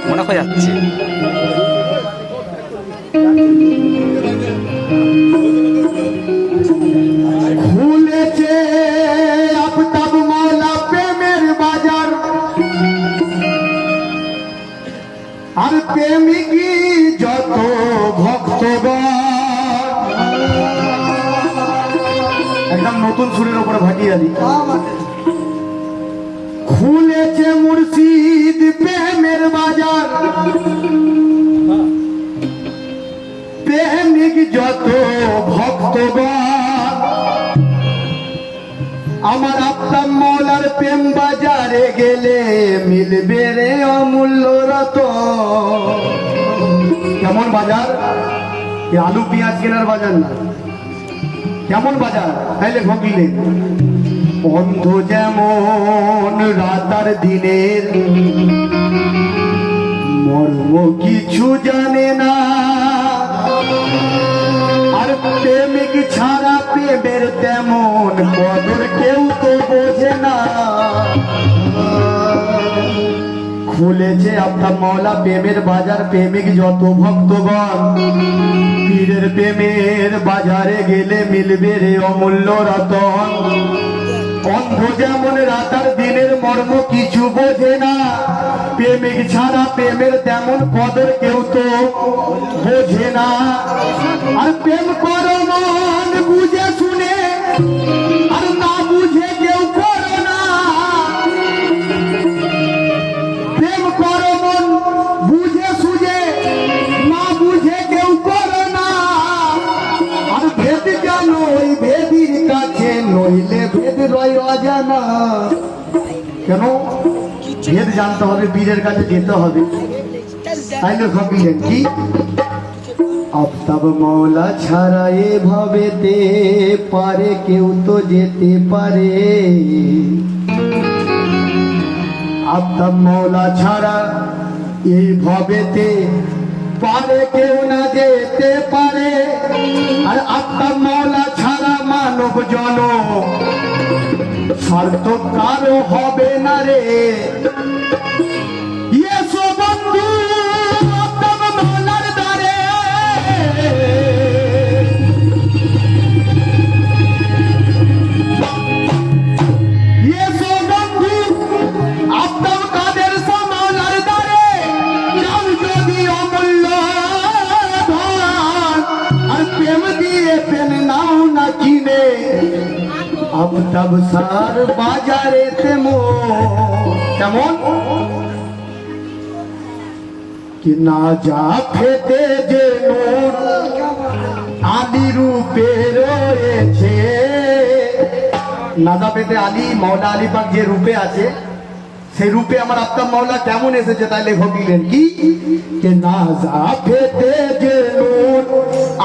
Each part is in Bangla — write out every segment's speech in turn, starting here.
মনে হয়ে যাচ্ছে খুলেছে আফতাব মাওলা প্রেমের বাজার, আর প্রেমিকি যত ভক্তগণ। একদম নতুন সুরের উপরে ভাটিয়ে দিই। খুলেছে মুর্শিদ প্রেমের বাজার, প্রেমিক যত ভক্তগণ। আমার আফতাব মাওলার প্রেম বাজারে গেলে মিলবে রে অমূল্য রতন। কেমন বাজার? এ আলু পেঁয়াজ কেনার বাজার না। কেমন বাজার? তাইলে ভগিলে অন্ধ যেমন রাতার দিনের মর্ম কিছু জানে না, আর প্রেমিক ছাড়া প্রেমের তেমন কদর কেউ তো বোঝে না। খুলেছে আফতাব মাওলা প্রেমের বাজার, প্রেমিক যত ভক্তগণ। পীরের প্রেমের বাজারে গেলে মিলবে রে অমূল্য রতন। অন্ধ যেমন রাতার দিনের মর্ম কিছু বোঝে না, প্রেমিক ছাড়া প্রেমের তেমন কদর কেউ তো বোঝে না। আর প্রেম করো মন বুঝে শুনে, আর না বুঝে কেউ করো না। প্রেম করো মন বুঝে সুঝে, না বুঝে কেউ করো না। আর ভেদ জানো ওই ভেদির কাছে, নইলে ভেদ রয় অজানা। কেন? ভেদ জানতে হবে, বীরের কাছে যেতে হবে। তাইলে ভাবলেন কি আফতাব মাওলা ছাড়া এভাবেতে পারে কেউ তো যেতে পারে। আফতাব মাওলা ছাড়া এইভাবেতে পারে কেউ না যেতে পারে। আর আফতাব মাওলা ছাড়া মানব জন স্বার্থ কারো হবে না রে। এসো বন্ধু আফতাব মাওলার দ্বারে, এসো বন্ধু আফতাব কাদের শাহ মাওলার দ্বারে। যাও যদি অমূল্য ধন, আর প্রেম দিয়ে পেন নাও না কিনে। আফতাব সার বাজারে তেমন কি না যা ফেতে যে নূর আলী রূপে রয়েছে। নাজা পেতে আলী মাওলা আলী পাক যে রূপে আছে, সেই রূপে আমার আফতাব মাওলা কেমন এসেছে? তাই লেখক দিলেন কি যে নাজা পেতে যে নূর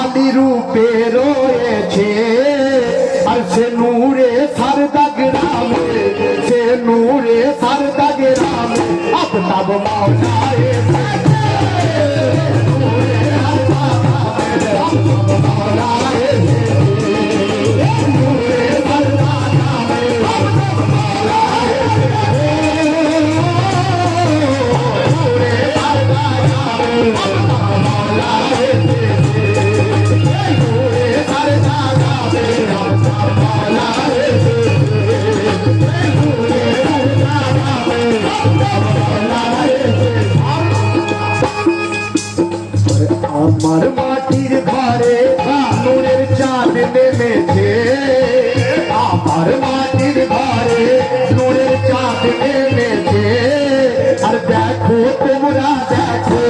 আলী রূপে রয়েছে। আর সে নূরে সারদা গ্রামে, সে নূরে সারদা গ্রামে আফতাব মাওলা এসেছে। নূরে সারদা গ্রামে আফতাব মাওলা এসেছে। নূরে সারদা গ্রামে আফতাব মাওলা এসেছে। নূরে সারদা গ্রামে আফতাব মাওলা এসেছে। নূরে সারদা গ্রামে আফতাব মাওলা এসেছে। নূরে সারদা গ্রামে আফতাব মাওলা এসেছে। আমার মাটির ঘরে নূরের চাঁদ নেমেছে। আমার মাটির ঘরে নূরের চাঁদ নেমেছে। আর দেখো তোমরা দেখো,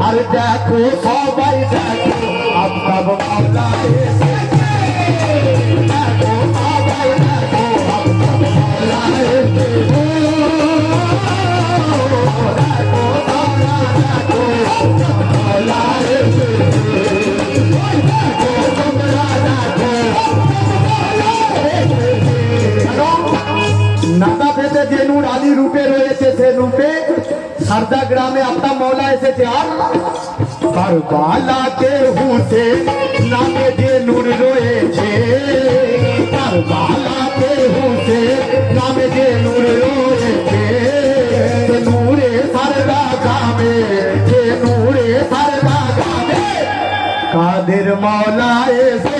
আর দেখো সবাই দেখো আফতাব মাওলা এসেছে। দেখো সবাই দেখো আফতাব মাওলা এসেছে। দেখো তোমরা দেখো আফতাব মাওলা এসেছে। দেখো তোমরা দেখো আফতাব মাওলা এসেছে। নাদা পেতে যে নূর আলী রূপে রয়েছে, সে রূপে সারদা গ্রামে আফতাব মাওলা এসেছে। আর কারবালাতে হুসেন নামে যে নূর রয়েছে, কারবালাতে হুসেন নামে যে নূর রয়েছে। গাবে যে নূরে সারদা গাবে কাদের মৌলা এসে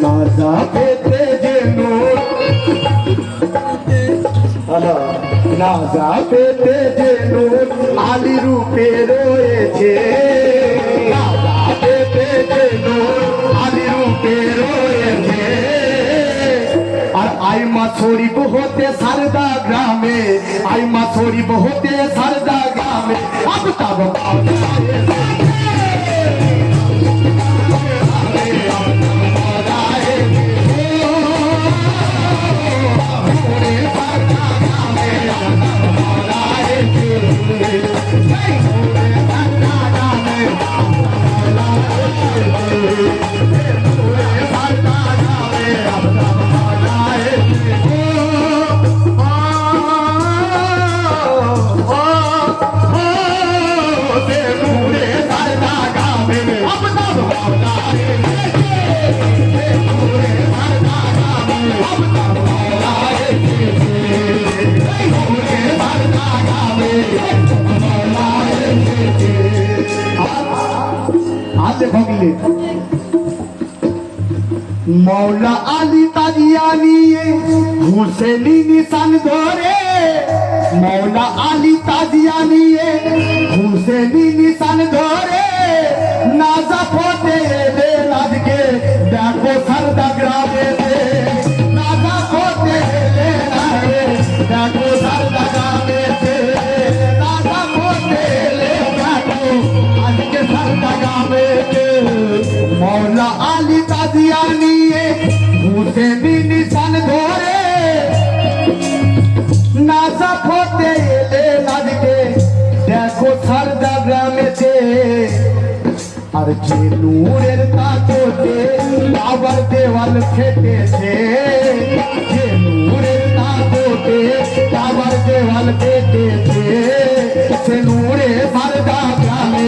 নাজা পেতে যে নূর নাজা পেতে যে নূর আলী রূপে রয়েছে নাজা পেতে যে নূর আলী রূপে রয়েছে আর আইমা শরীফ হতে সারদা গ্রামে আইমা শরীফ হতে সারদা গ্রামে আফতাব मौला अली ताजियानी हुसैनी निशान धरे मौला अली ताजियानी हुसैनी निशान धरे नाजा फोटे दे राज के देखो सरदा ग्रामे दे नाजा फोटे दे राज देखो सरदा ग्रामे दे नाजा फोटे ले देखो आज के सरदा ग्रामे दे मौला अली ताजियानी हुसैनी निशान धरे नाजा फोटे ले नाज के देखो सरदा ग्रामेते আর যে নূরের তাকতে আবার দেওয়াল ফেটেছে যে নূরের তাকতে আবার দেওয়াল ফেটেছে সে নূরে সারদা গ্রামে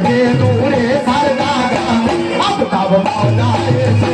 যে নূরে সারদা গ্রামে আফতাব মাওলা এসে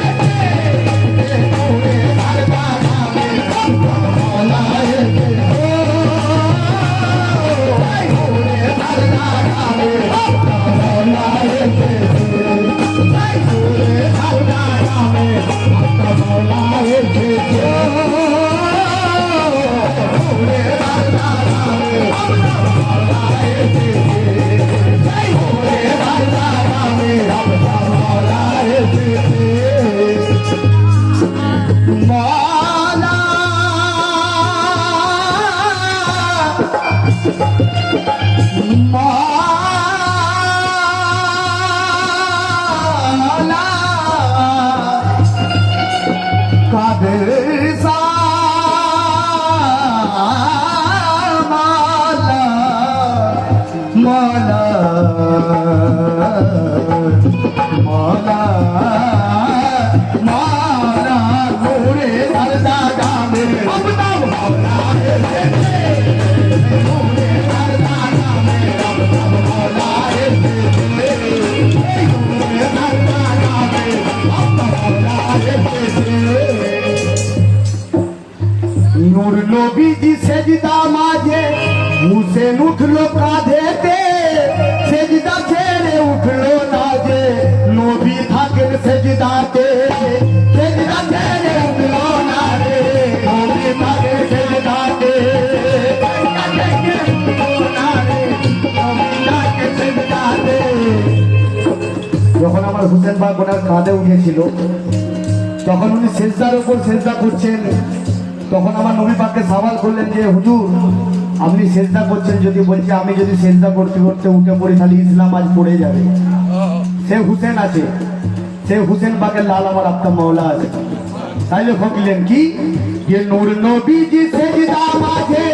নূর নবীজি সেজদা মাঝে হুসেন উঠলো কাঁধেতে সেজদা ছেড়ে উঠলো না যে নবী থাকেন সেজদাতে সেজদা ছেড়ে উঠলো না রে নবী থাকেন সেজদাতে যখন আমার হুসেন বাগ ওনার কাঁধে উঠেছিল তখন উনি সেজদার উপর সেজদা করছেন তখন আমার নবী পাককে সওয়াল করলেন যে হুজুর আপনি সেজদা করছেন যদি বলছে আমি যদি সেজদা করতে করতে উঠে পড়ি তাহলে ইসলাম আজ পড়ে যাবে সে হুসেন আছে সে হুসেন পাকের লাল আমার আফতাব মাওলা আছে তাইলে ভুগলেন কি যে নূর নবীজি সেজদা মাঝে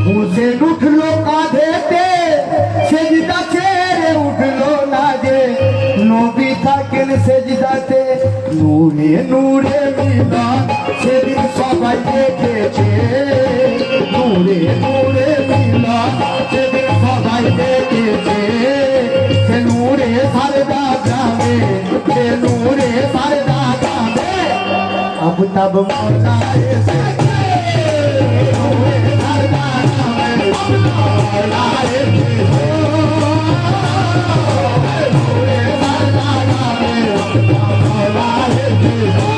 হুসেন উঠলো কাঁধেতে সেজদা ছেড়ে উঠলো না যে নবী থাকেন সেজদা নূরে নূরে মিলন সেদিন সবাই দেখেছে, নূরে নূরে মিলন সেদিন সবাই দেখেছে, সে নূরে সারদা গ্রামে, সে নূরে সারদা গ্রামে अब तब मौला एसेছে, নূরে সারদা গ্রামে মौला एसेছে, নূরে সারদা গ্রামে মौला एसेছে,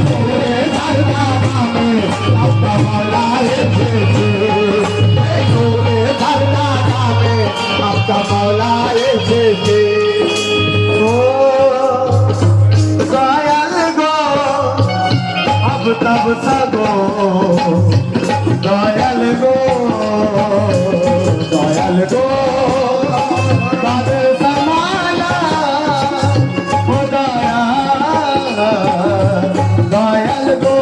নূরে সারদা গ্রামে अब तब मौला एसेছে, নূরে সারদা গ্রামে अब तब मौला एसेছে। ও দয়াল গো अब तब सगो, दयाल गो दयाल गो तब समाला, ओ दयाल गो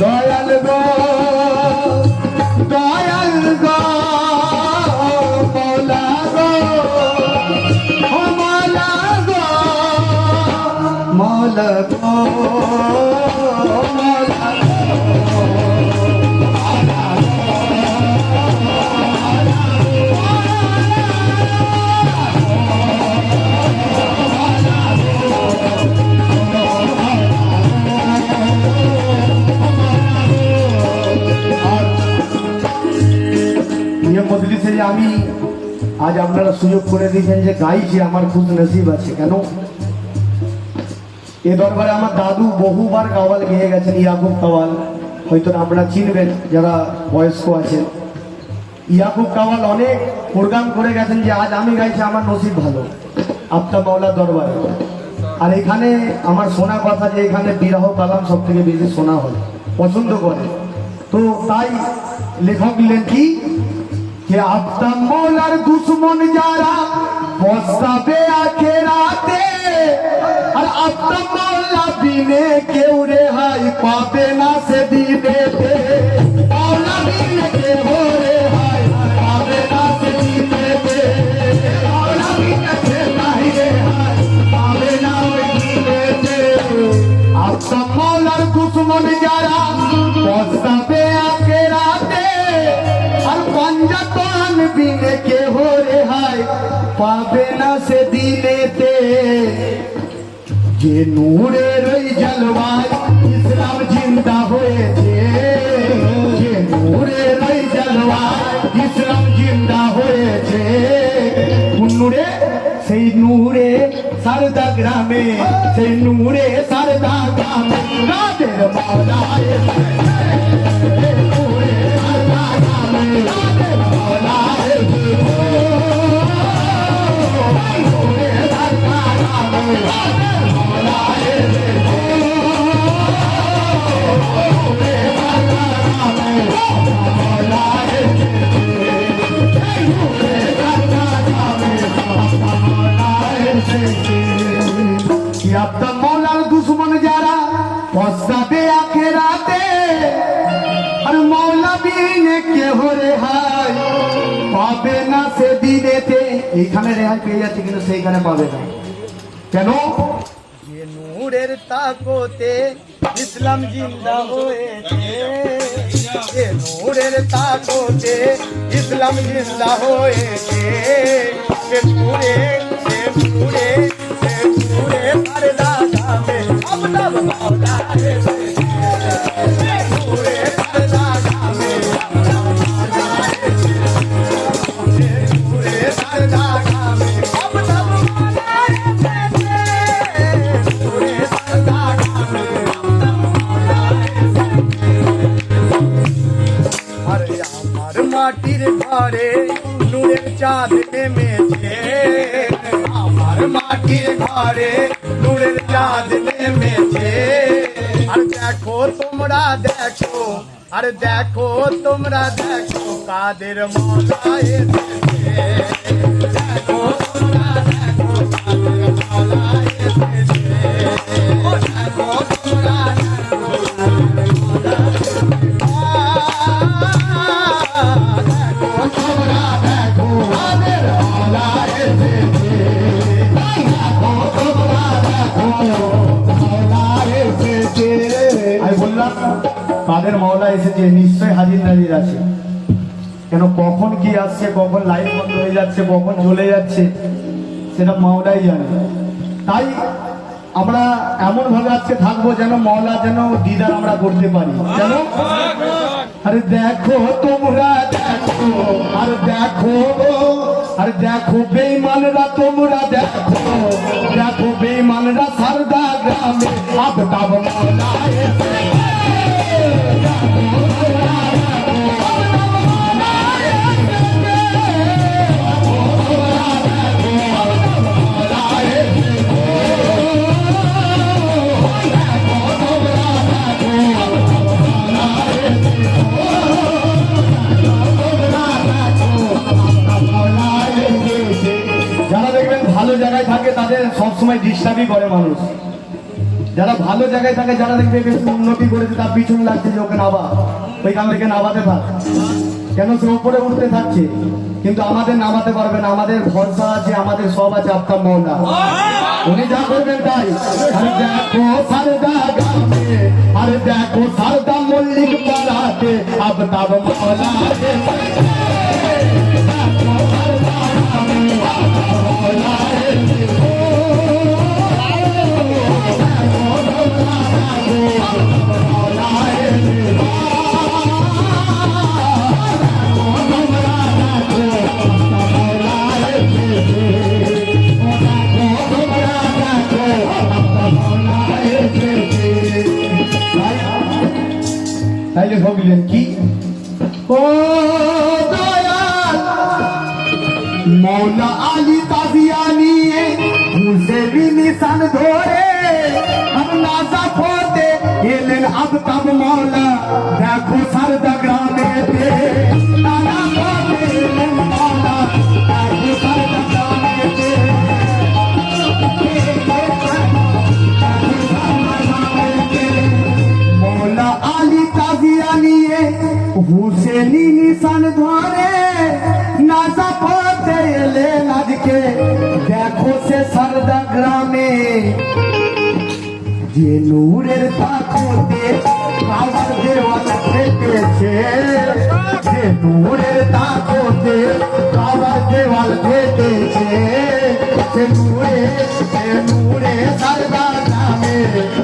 दयाल गो दयाल गो मौला गो, ओ मौला गो मौला गो मौला ये मजलिसे যে আমি আজ আপনারা সুযোগ করে দিয়েছেন যে গাইছি, আমার খুব নসিব আছে। কেন এ দরবারে আমার দাদু বহুবার কাওয়াল গেয়ে গেছেন, ইয়াকুব কাওয়াল, হয়তো আপনারা চিনবেন যারা বয়স্ক আছেন। ইয়াকুব কাওয়াল অনেক প্রোগ্রাম করে গেছেন, যে আজ আমি গাইছি আমার নসিব ভালো আফতাব মাওলার দরবারে। আর এখানে আমার শোনা কথা যে এখানে বিরহ কালাম সব থেকে বেশি শোনা হয়, পছন্দ করে। তো তাই লেখক লেখি যে আফতাব মাওলার দুশ্মন যারা পস্তাবে আখেরাতে, আর আফতাব মাওলা বিনে কেউ রেহাই পাবে না সেদিনেতে, মাওলা বিনে কেউ রেহাই পাবে না সেদিনেতে, মাওলা বিনে কেউ রেহাই পাবে না সেদিনেতে। আফতাব মাওলার দুশ্মন যারা পস্তাবে আখেরাতে, আর পঞ্জাতন বিনে কেউ রেহাই পাবে না সেদিনেতে। যে নূরের ওই জলওয়ায় ইসলাম জিন্দা হয়েছে, যে নূরের ওই জলওয়ায় ইসলাম জিন্দা হয়েছে, কোন নূরে? সেই নূরে সারদা গ্রামে, সেই নূরে সারদা গ্রামে রাতের মাওলা এসেছে, নূরে সারদা গ্রামে রাতের মাওলা এসেছে, নূরে সারদা গ্রামে রাতের মাওলা এসেছে, নূরে সারদা গ্রামে মাওলা এসেছে, নূরে সারদা গ্রামে মাওলা এসেছে। কি আফতাব মাওলার দুশ্মন যারা পস্তাবে আখেরাতে, আর মাওলা বিনে কেহ রেহাই পাবে না সেদিনেতে। এইখানে রেহাই পেয়ে যাচ্ছে কিন্তু সেইখানে পাবে না। কেন? যে নূরের তাকতে ইসলাম জিন্দা হয়েছে, যে নূরের তাকতে ইসলাম জিন্দা হয়েছে, সে নূরে সে নূরে সে নূরে সারদা গ্রামে আফতাব মাওলা এসেছে, নূরে সারদা গ্রামে আফতাব মাওলা এসেছে, নূরে সারদা গ্রামে আফতাব মাওলা এসেছে, নূরে সারদা গ্রামে আফতাব মাওলা এসেছে। আরে আমার মাটির ঘরে নূরের চাঁদ নেমেছে, আমার মাটির ঘরে নূরের চাঁদ নেমেছে। আর দেখো তোমরা দেখো, আর দেখো তোমরা দেখো কাদের মাওলা এসেছে, দেখো তোমরা দেখো কাদের মাওলা এসেছে, দেখো তোমরা দেখো কাদের মাওলা এসেছে, দেখো তোমরা দেখো কাদের মাওলা এসেছে। কাদের মাওলা এসেছে নিশ্চয়ই হাজির নাজির আছে। কেন কখন কি আসছে, কখন লাইট বন্ধ হয়ে যাচ্ছে, কখন চলে যাচ্ছে, সেটা মাওলাই জানে। তাই আমরা এমন ভাবে আজকে থাকবো যেন মাওলা যেন দিদার আমরা করতে পারি। কেন? আরে দেখো তোমরা দেখো, আর দেখো, আর দেখো বেঈমানরা তোমরা দেখো, দেখো বেঈমানরা সারদা গ্রামে আবতাব মাওলা এসেছে। যারা দেখবেন ভালো জায়গায় থাকে তাদের সবসময় ডিস্টার্বই করে মানুষ। যারা ভালো জায়গায় থাকে, যারা দেখবে বেশি উন্নতি করেছে, তার পিছনে লাগছে যে ওকে নাবা, ওইখান থেকে নাবাতে থাক। কেন? সে উপরে উঠতে থাকছে, কিন্তু আমাদের নামাতে পারবে না। আমাদের ভরসা আছে, আমাদের সব আছে আফতাব মাওলা। উনি যা করবেন তাই। আরে দেখো সারদা গ্রামে, আরে দেখো সারদা মল্লিক পাড়াতে আফতাব মাওলা এসেছে। তাইলে ভাবলেন কি, ও দয়াল মৌলা আলী তাজিয়ানি হুসেবি নিশান ধরে নাজা ফতে এলেন আফতাব মাওলা। দেখো সারদা গ্রামেতে নানা ফতে এলেন মাওলা, দেখো সারদা গ্রামেতে। মৌলা আলী তাজিয়ানি হুসেনি নিশান ধরে নাজা ফতে এলেন আজকে। দেখো সে সারদা গ্রামে যে নূরের তাকতে কাবার দেওয়াল ফেটেছে, যে নূরের তাকতে কাবার দেওয়াল ফেটেছে। সে নূরে সারদা গ্রামে,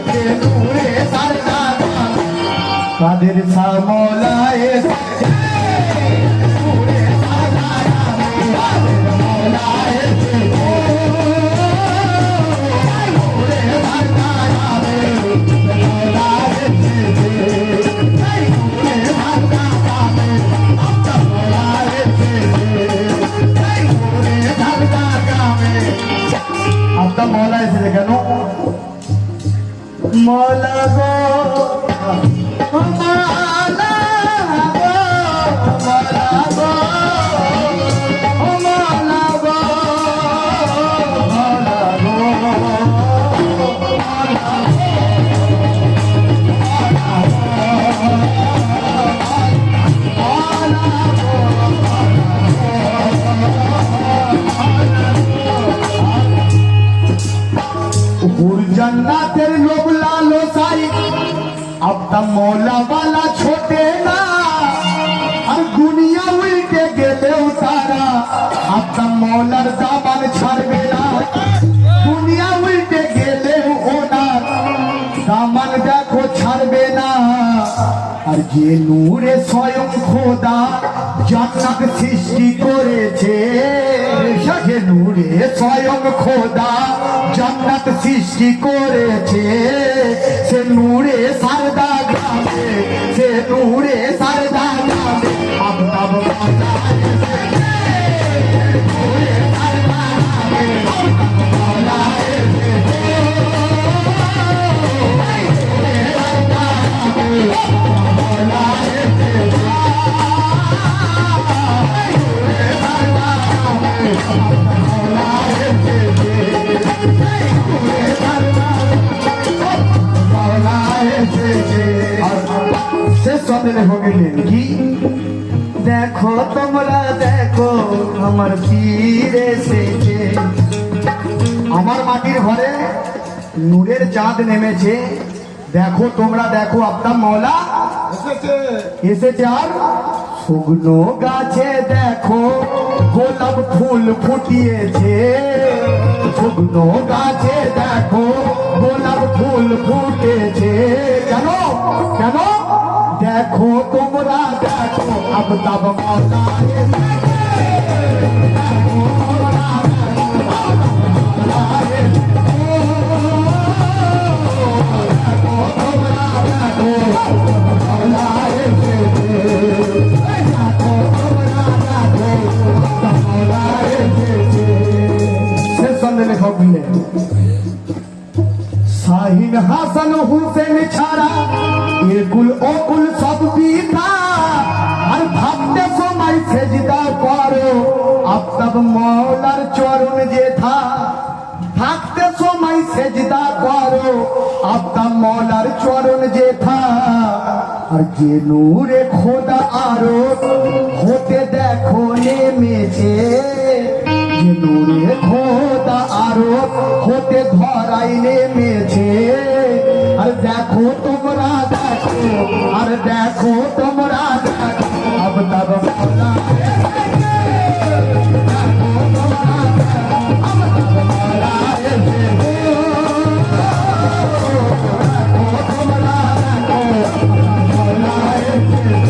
সে নূরে সারদা গ্রামে কাদের সামলা এসেছে। নূরে সারদা গ্রামে কাদের মাওলা এসেছে। আফতাব মাওলা এসেছে কেন? মাওলা গো, মাওলা গো, মাওলা গো, মাওলা গো, মাওলা জান্নাতের লোভ লালসাই আফতাব মাওলা वाला ছোটে না। আর দুনিয়া উল্টে গেলেও তারা আফতাব মাওলার দামান ছাড়বে না। দুনিয়া উল্টে গেলেও ওনার দামান দেখো ছাড়বে না। আর যে নূরে স্বয়ং খোদা জান্নাত সৃষ্টি করেছে, সে নূরে স্বয়ং খোদা জান্নাত সৃষ্টি করেছে। সে নূরে সারদা গ্রামে, সে নূরে সারদা গ্রামে আফতাব মাওলা এসেছে। নূরে সারদা গ্রামে আফতাব মাওলা এসেছে। নূরে সারদা গ্রামে আফতাব মাওলা এসেছে। নূরে সারদা গ্রামে আফতাব মাওলা এসেছে। শেষ সন্দেহ ভোগিলেন কি, দেখো তোমরা দেখো আমার পীর এসেছে। আমার মাটির ঘরে নূরের চাঁদ নেমেছে। দেখো তোমরা দেখো আফতাব মাওলা এসেছে। এসেছে আর শুকনো গাছে দেখো গোলাপ ফুল ফুটিয়েছে, শুকনো গাছে দেখো গোলাপ ফুল ফুটেছে। কেন কেন দেখো তোমরা দেখো আফতাব মওলা এসেছে। দেখো তোমরা দেখো আফতাব মওলা এসেছে। দেখো তোমরা দেখো আফতাব মওলা এসেছে। দেখো তোমরা দেখো আফতাব মওলা এসেছে। শেষ সন্ধ্যে লেখক দিলেন শাহিন হাসান হুসেন ছাড়া একুল অকুল সব পিতা, আর ভাবতে সময় সেজদা করো আফতাব মওলার চরণ যেথা। থাকতে সময় সেজদা করো আফতাব মওলার চরণ যেথা। আর যে নূরে খোদা আরো হতে দেখো নেমেছে, যে নূরে খোদা আরো হতে ধরাই নেমেছে। আর দেখো তোমরা দেখো, আর দেখো তোমরা দেখো আফতাব মওলা এসেছে। দেখো তোমরা দেখো আফতাব মওলা এসেছে। দেখো তোমরা দেখো আফতাব মওলা এসেছে।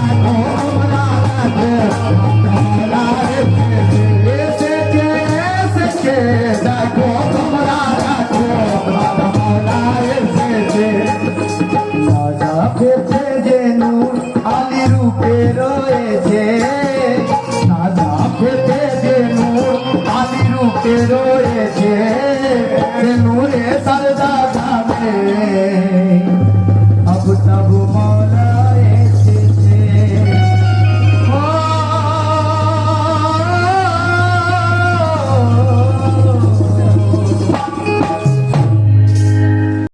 দেখো তোমরা দেখো আফতাব মওলা এসেছে। এসেছে এসেছে দেখো তোমরা দেখো আফতাব মওলা এসেছে। সাজা পেতে যে নূর আলী রূপে রয়েছে, সাজা পেতে যে নূর আলী রূপে রয়েছে। সে নূরে সারদা ধামে